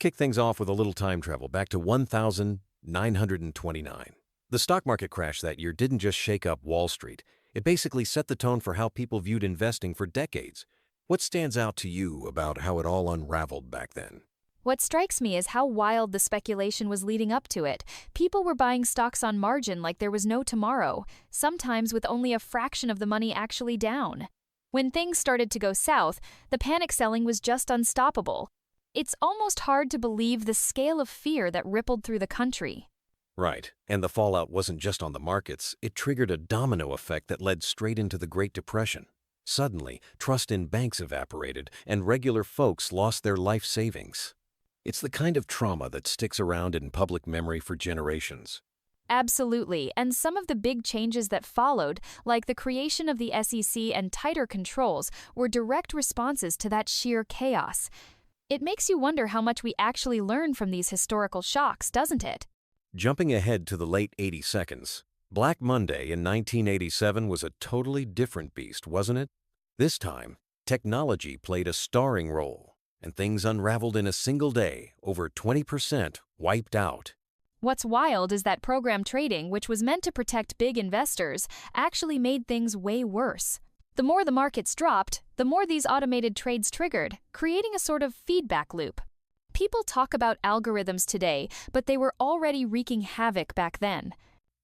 kick things off with a little time travel back to 1929. The stock market crash that year didn't just shake up Wall Street. It basically set the tone for how people viewed investing for decades. What stands out to you about how it all unraveled back then? What strikes me is how wild the speculation was leading up to it. People were buying stocks on margin like there was no tomorrow, sometimes with only a fraction of the money actually down. When things started to go south, the panic selling was just unstoppable. It's almost hard to believe the scale of fear that rippled through the country. Right, and the fallout wasn't just on the markets. It triggered a domino effect that led straight into the Great Depression. Suddenly, trust in banks evaporated, and regular folks lost their life savings. It's the kind of trauma that sticks around in public memory for generations. Absolutely, and some of the big changes that followed, like the creation of the SEC and tighter controls, were direct responses to that sheer chaos. It makes you wonder how much we actually learn from these historical shocks, doesn't it? Jumping ahead to the late 80s, Black Monday in 1987 was a totally different beast, wasn't it? This time, technology played a starring role, and things unraveled in a single day, over 20% wiped out. What's wild is that program trading, which was meant to protect big investors, actually made things way worse. The more the markets dropped, the more these automated trades triggered, creating a sort of feedback loop. People talk about algorithms today, but they were already wreaking havoc back then.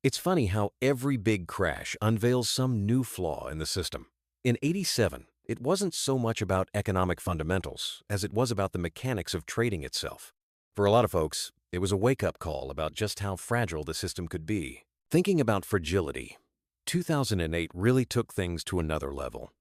It's funny how every big crash unveils some new flaw in the system. In '87, it wasn't so much about economic fundamentals as it was about the mechanics of trading itself. For a lot of folks, it was a wake-up call about just how fragile the system could be. Thinking about fragility, 2008 really took things to another level.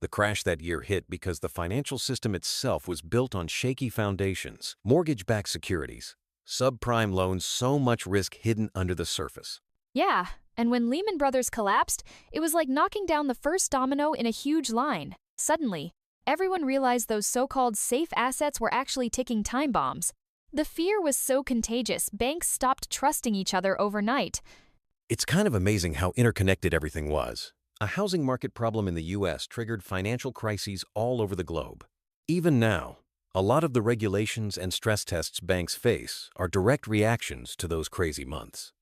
The crash that year hit because the financial system itself was built on shaky foundations, mortgage-backed securities, subprime loans, so much risk hidden under the surface. Yeah, and when Lehman Brothers collapsed, it was like knocking down the first domino in a huge line. Suddenly, everyone realized those so-called safe assets were actually ticking time bombs. The fear was so contagious, banks stopped trusting each other overnight. It's kind of amazing how interconnected everything was. A housing market problem in the U.S. triggered financial crises all over the globe. Even now, a lot of the regulations and stress tests banks face are direct reactions to those crazy months.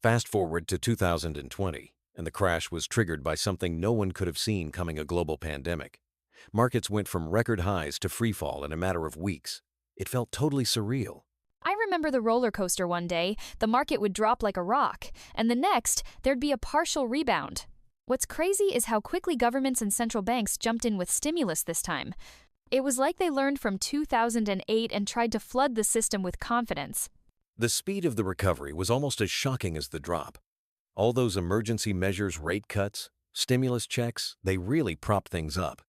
Fast forward to 2020, and the crash was triggered by something no one could have seen coming: a global pandemic. Markets went from record highs to freefall in a matter of weeks. It felt totally surreal. I remember the roller coaster one day. The market would drop like a rock, and the next, there'd be a partial rebound. What's crazy is how quickly governments and central banks jumped in with stimulus this time. It was like they learned from 2008 and tried to flood the system with confidence. The speed of the recovery was almost as shocking as the drop. All those emergency measures, rate cuts, stimulus checks, they really propped things up.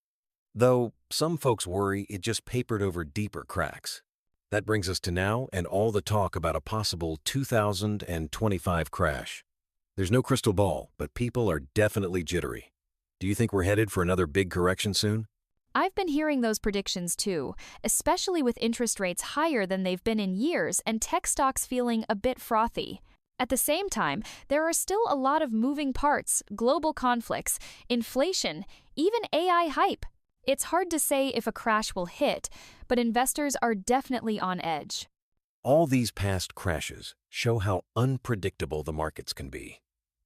Though some folks worry it just papered over deeper cracks. That brings us to now and all the talk about a possible 2025 crash. There's no crystal ball, but people are definitely jittery. Do you think we're headed for another big correction soon? I've been hearing those predictions too, especially with interest rates higher than they've been in years and tech stocks feeling a bit frothy. At the same time, there are still a lot of moving parts, global conflicts, inflation, even AI hype. It's hard to say if a crash will hit, but investors are definitely on edge. All these past crashes show how unpredictable the markets can be.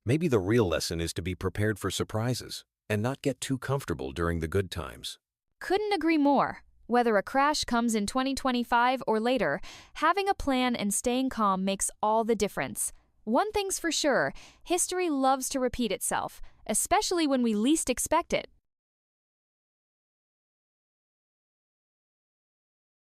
Maybe the real lesson is to be prepared for surprises and not get too comfortable during the good times. Couldn't agree more. Whether a crash comes in 2025 or later, having a plan and staying calm makes all the difference. One thing's for sure, history loves to repeat itself, especially when we least expect it.